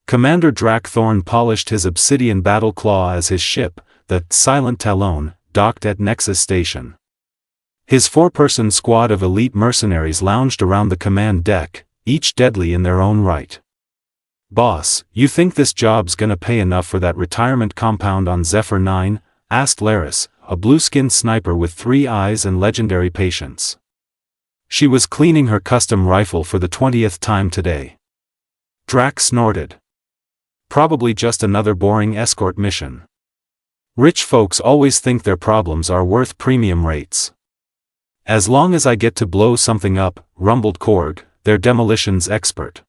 Commander Drak Thorn polished his obsidian battle claw as his ship, the Silent Talon, docked at Nexus Station. His four-person squad of elite mercenaries lounged around the command deck, each deadly in their own right. "Boss, you think this job's gonna pay enough for that retirement compound on Zephyr 9? Asked Laris, a blue-skinned sniper with 3 eyes and legendary patience. She was cleaning her custom rifle for the 20th time today. Drak snorted. "Probably just another boring escort mission. Rich folks always think their problems are worth premium rates." "As long as I get to blow something up," rumbled Korg, their demolitions expert.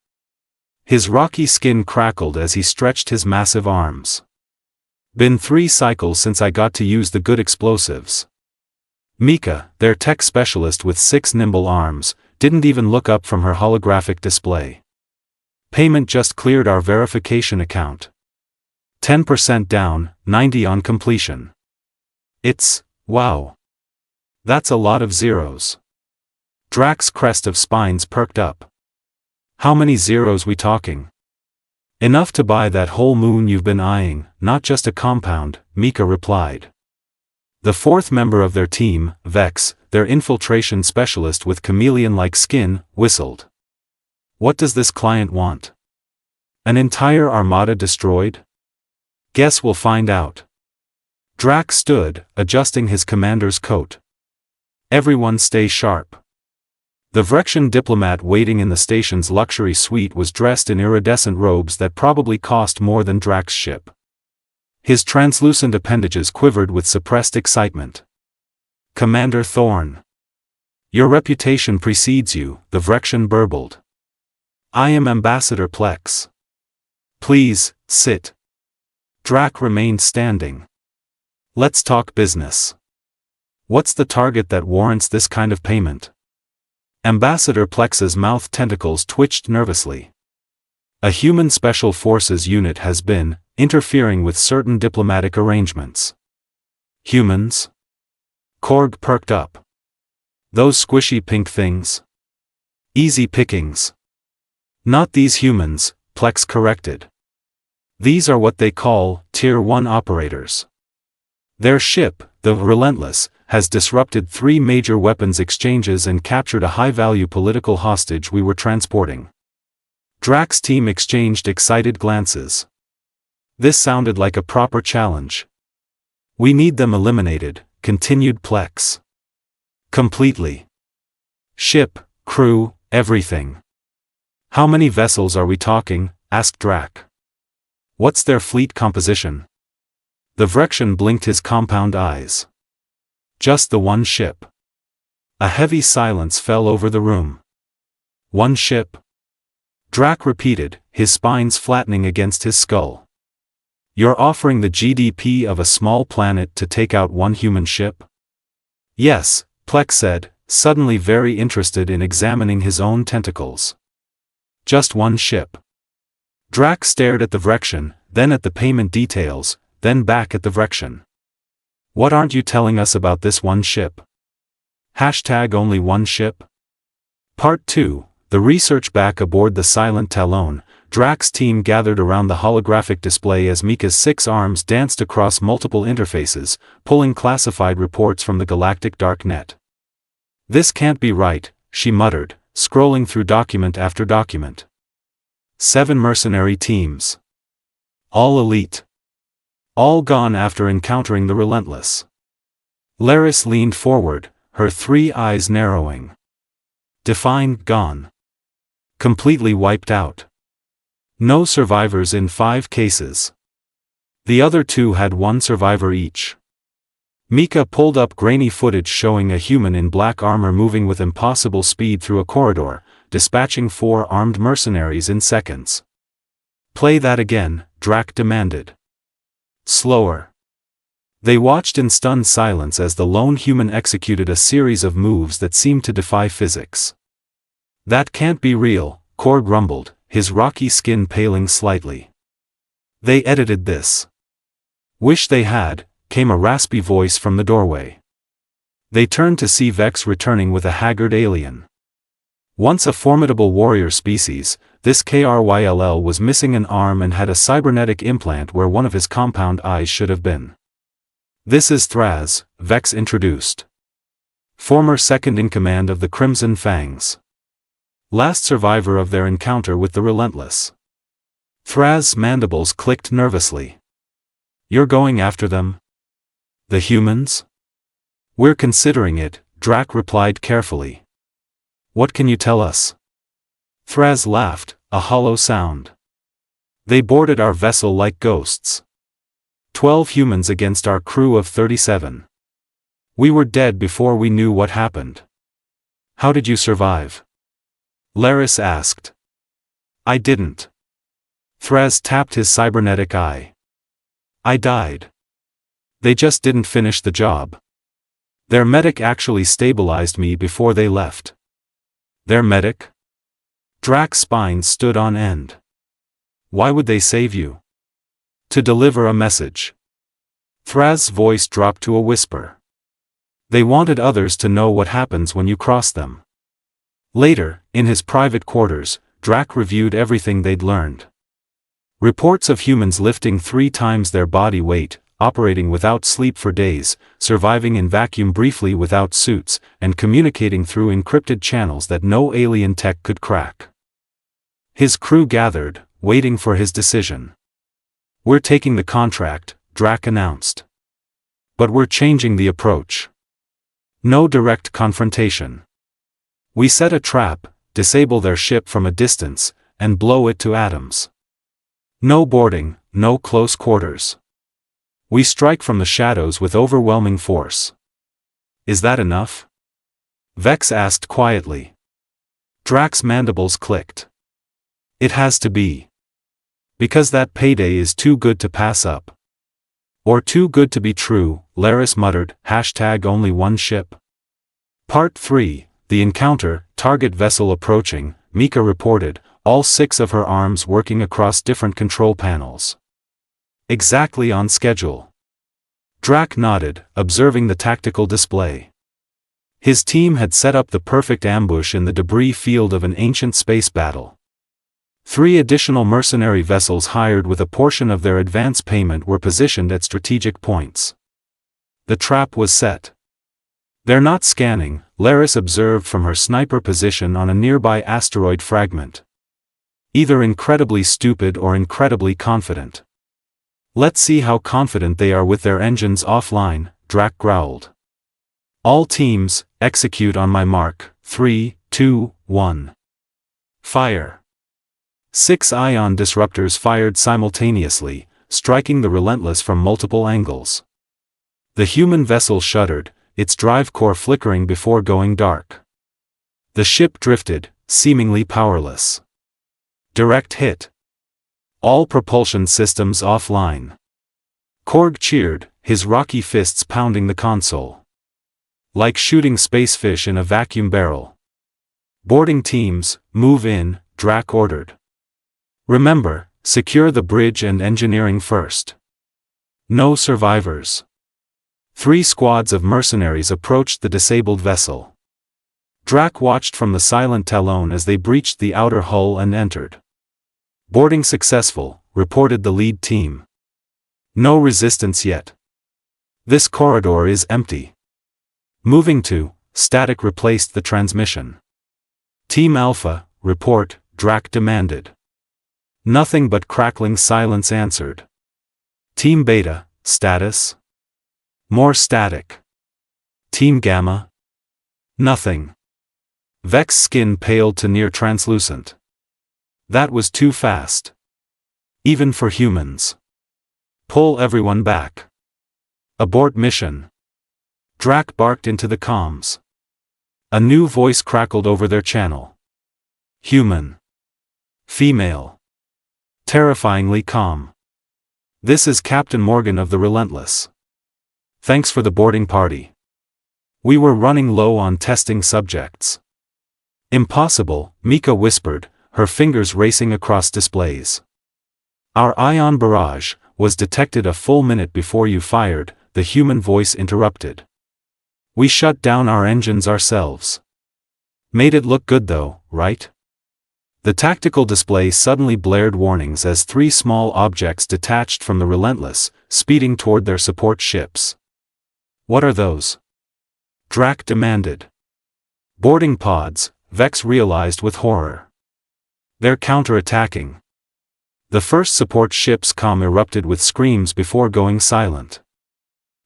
His rocky skin crackled as he stretched his massive arms. "Been 3 cycles since I got to use the good explosives." Mika, their tech specialist with 6 nimble arms, didn't even look up from her holographic display. "Payment just cleared our verification account. 10% down, 90 on completion." Wow. That's a lot of zeros." Drak's crest of spines perked up. "How many zeros we talking?" "Enough to buy that whole moon you've been eyeing, not just a compound," Mika replied. The 4th member of their team, Vex, their infiltration specialist with chameleon-like skin, whistled. "What does this client want? An entire armada destroyed? Guess we'll find out." Drak stood, adjusting his commander's coat. "Everyone stay sharp." The Vrexian diplomat waiting in the station's luxury suite was dressed in iridescent robes that probably cost more than Drak's ship. His translucent appendages quivered with suppressed excitement. "Commander Thorn. Your reputation precedes you," the Vrexian burbled. "I am Ambassador Plex. Please, sit." Drak remained standing. "Let's talk business. What's the target that warrants this kind of payment?" Ambassador Plex's mouth tentacles twitched nervously. "A human special forces unit has been interfering with certain diplomatic arrangements." "Humans?" Korg perked up. "Those squishy pink things? Easy pickings." "Not these humans," Plex corrected. "These are what they call Tier 1 operators. Their ship, the Relentless, has disrupted 3 major weapons exchanges and captured a high-value political hostage we were transporting." Drak's team exchanged excited glances. This sounded like a proper challenge. "We need them eliminated," continued Plex. "Completely. Ship, crew, everything." "How many vessels are we talking?" asked Drak. "What's their fleet composition?" The Vrexian blinked his compound eyes. "Just the one ship." A heavy silence fell over the room. "One ship?" Drak repeated, his spines flattening against his skull. "You're offering the GDP of a small planet to take out one human ship?" "Yes," Plex said, suddenly very interested in examining his own tentacles. "Just one ship." Drak stared at the Vrexian, then at the payment details, then back at the Vrexian. "What aren't you telling us about this one ship? #only one ship?" Part 2, the research back aboard the Silent Talon. Drak's team gathered around the holographic display as Mika's 6 arms danced across multiple interfaces, pulling classified reports from the galactic darknet. "This can't be right," she muttered, scrolling through document after document. 7 mercenary teams. All elite. All gone after encountering the Relentless. Laris leaned forward, her 3 eyes narrowing. Defined gone. Completely wiped out. No survivors in 5 cases. The other 2 had 1 survivor each. Mika pulled up grainy footage showing a human in black armor moving with impossible speed through a corridor, dispatching 4 armed mercenaries in seconds. "Play that again," Drak demanded. "Slower." They watched in stunned silence as the lone human executed a series of moves that seemed to defy physics. "That can't be real," Korg rumbled, his rocky skin paling slightly. "They edited this." "Wish they had," came a raspy voice from the doorway. They turned to see Vex returning with a haggard alien. Once a formidable warrior species, this KRYLL was missing an arm and had a cybernetic implant where one of his compound eyes should have been. This is Thraz, Vex introduced. Former second-in-command of the Crimson Fangs. Last survivor of their encounter with the Relentless. Thraz's mandibles clicked nervously. You're going after them? The humans? We're considering it, Drak replied carefully. What can you tell us? Thraz laughed, a hollow sound. They boarded our vessel like ghosts. 12 humans against our crew of 37. We were dead before we knew what happened. How did you survive? Laris asked. I didn't. Thraz tapped his cybernetic eye. I died. They just didn't finish the job. Their medic actually stabilized me before they left. Their medic? Drak's spine stood on end. Why would they save you? To deliver a message. Thraz's voice dropped to a whisper. They wanted others to know what happens when you cross them. Later, in his private quarters, Drak reviewed everything they'd learned. Reports of humans lifting 3 times their body weight, operating without sleep for days, surviving in vacuum briefly without suits, and communicating through encrypted channels that no alien tech could crack. His crew gathered, waiting for his decision. We're taking the contract, Drak announced. But we're changing the approach. No direct confrontation. We set a trap, disable their ship from a distance, and blow it to atoms. No boarding, no close quarters. We strike from the shadows with overwhelming force. Is that enough? Vex asked quietly. Drak's mandibles clicked. It has to be. Because that payday is too good to pass up. Or too good to be true, Laris muttered, #only one ship. Part 3, The Encounter, target vessel approaching, Mika reported, all 6 of her arms working across different control panels. Exactly on schedule. Drak nodded, observing the tactical display. His team had set up the perfect ambush in the debris field of an ancient space battle. 3 additional mercenary vessels hired with a portion of their advance payment were positioned at strategic points. The trap was set. They're not scanning, Laris observed from her sniper position on a nearby asteroid fragment. Either incredibly stupid or incredibly confident. Let's see how confident they are with their engines offline, Drak growled. All teams, execute on my mark, 3, 2, 1. Fire. 6 ion disruptors fired simultaneously, striking the Relentless from multiple angles. The human vessel shuddered, its drive core flickering before going dark. The ship drifted, seemingly powerless. Direct hit. All propulsion systems offline. Korg cheered, his rocky fists pounding the console. Like shooting spacefish in a vacuum barrel. Boarding teams, move in, Drak ordered. Remember, secure the bridge and engineering first. No survivors. 3 squads of mercenaries approached the disabled vessel. Drak watched from the silent talon as they breached the outer hull and entered. Boarding successful, reported the lead team. No resistance yet. This corridor is empty. Moving to, static replaced the transmission. Team Alpha, report, Drak demanded. Nothing but crackling silence answered. Team Beta, status? More static. Team Gamma? Nothing. Vex's skin paled to near translucent. That was too fast. Even for humans. Pull everyone back. Abort mission. Drak barked into the comms. A new voice crackled over their channel. Human. Female. Terrifyingly calm. This is Captain Morgan of the Relentless. Thanks for the boarding party. We were running low on testing subjects. Impossible, Mika whispered, her fingers racing across displays. Our ion barrage was detected a full minute before you fired, the human voice interrupted. We shut down our engines ourselves. Made it look good though, right? The tactical display suddenly blared warnings as 3 small objects detached from the Relentless, speeding toward their support ships. What are those? Drak demanded. Boarding pods, Vex realized with horror. They're counterattacking. The first support ship's comm erupted with screams before going silent.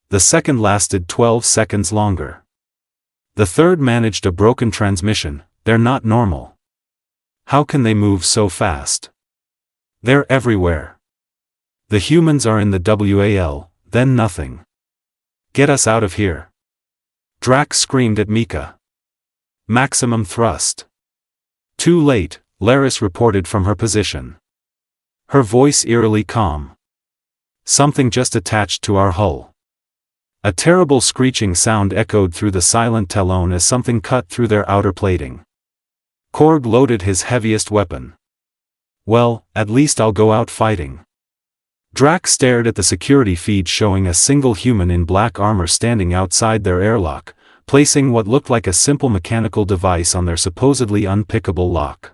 The second lasted 12 seconds longer. The third managed a broken transmission. They're not normal. How can they move so fast? They're everywhere. The humans are in the WAL, then nothing. Get us out of here. Drak screamed at Mika. Maximum thrust. Too late, Laris reported from her position. Her voice eerily calm. Something just attached to our hull. A terrible screeching sound echoed through the silent Talon as something cut through their outer plating. Korg loaded his heaviest weapon. Well, at least I'll go out fighting. Drak stared at the security feed showing a single human in black armor standing outside their airlock, placing what looked like a simple mechanical device on their supposedly unpickable lock.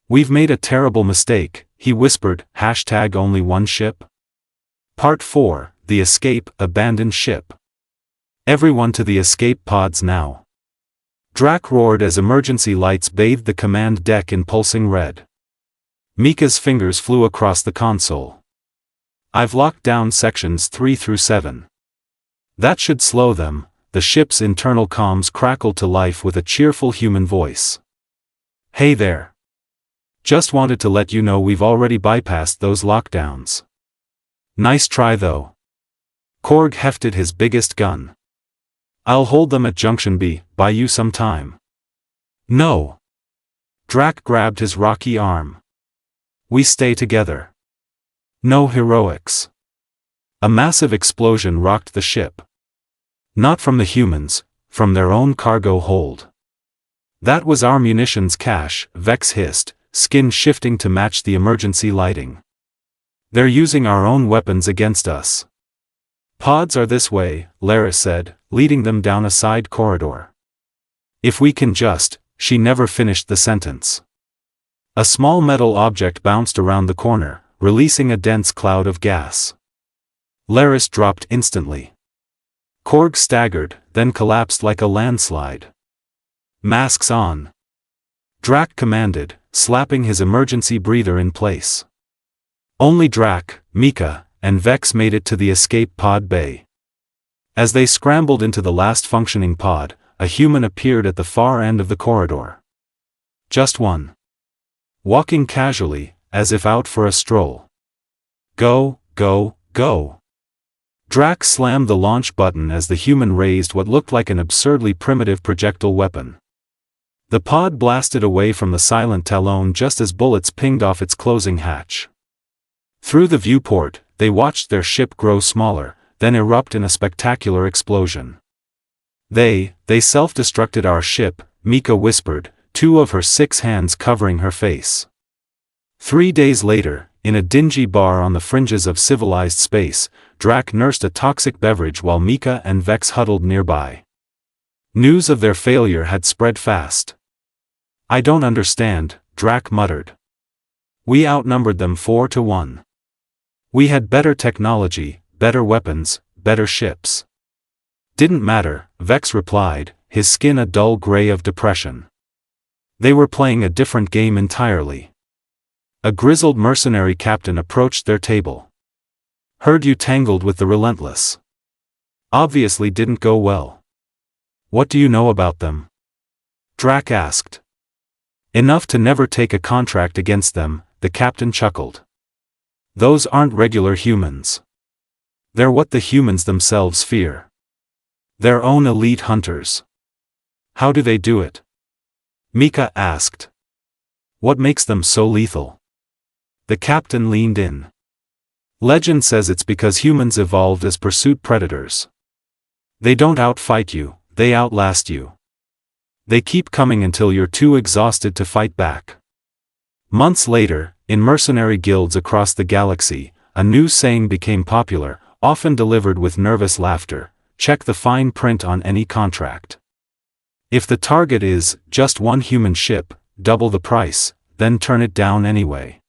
We've made a terrible mistake, he whispered, #only one ship? Part 4, The Escape, Abandoned Ship. Everyone to the escape pods now. Drak roared as emergency lights bathed the command deck in pulsing red. Mika's fingers flew across the console. I've locked down sections 3 through 7. That should slow them. The ship's internal comms crackled to life with a cheerful human voice. Hey there. Just wanted to let you know we've already bypassed those lockdowns. Nice try though. Korg hefted his biggest gun. I'll hold them at Junction B, buy you some time. No. Drak grabbed his rocky arm. We stay together. No heroics. A massive explosion rocked the ship. Not from the humans, from their own cargo hold. That was our munitions cache, Vex hissed, skin shifting to match the emergency lighting. They're using our own weapons against us. Pods are this way, Laris said, leading them down a side corridor. If we can just, she never finished the sentence. A small metal object bounced around the corner, releasing a dense cloud of gas. Laris dropped instantly. Korg staggered, then collapsed like a landslide. Masks on. Drak commanded, slapping his emergency breather in place. Only Drak, Mika, and Vex made it to the escape pod bay. As they scrambled into the last functioning pod, a human appeared at the far end of the corridor. Just one. Walking casually, as if out for a stroll. Go, go, go. Drak slammed the launch button as the human raised what looked like an absurdly primitive projectile weapon. The pod blasted away from the silent Talon just as bullets pinged off its closing hatch. Through the viewport, they watched their ship grow smaller, then erupt in a spectacular explosion. They self-destructed our ship, Mika whispered, 2 of her 6 hands covering her face. 3 days later, in a dingy bar on the fringes of civilized space, Drak nursed a toxic beverage while Mika and Vex huddled nearby. News of their failure had spread fast. I don't understand, Drak muttered. We outnumbered them 4-1. We had better technology, better weapons, better ships. Didn't matter, Vex replied, his skin a dull gray of depression. They were playing a different game entirely. A grizzled mercenary captain approached their table. Heard you tangled with the Relentless. Obviously didn't go well. What do you know about them? Drak asked. Enough to never take a contract against them, the captain chuckled. Those aren't regular humans. They're what the humans themselves fear. Their own elite hunters. How do they do it? Mika asked. What makes them so lethal? The captain leaned in. Legend says it's because humans evolved as pursuit predators. They don't outfight you, they outlast you. They keep coming until you're too exhausted to fight back. Months later, in mercenary guilds across the galaxy, a new saying became popular, often delivered with nervous laughter: check the fine print on any contract. If the target is just one human ship, double the price, then turn it down anyway.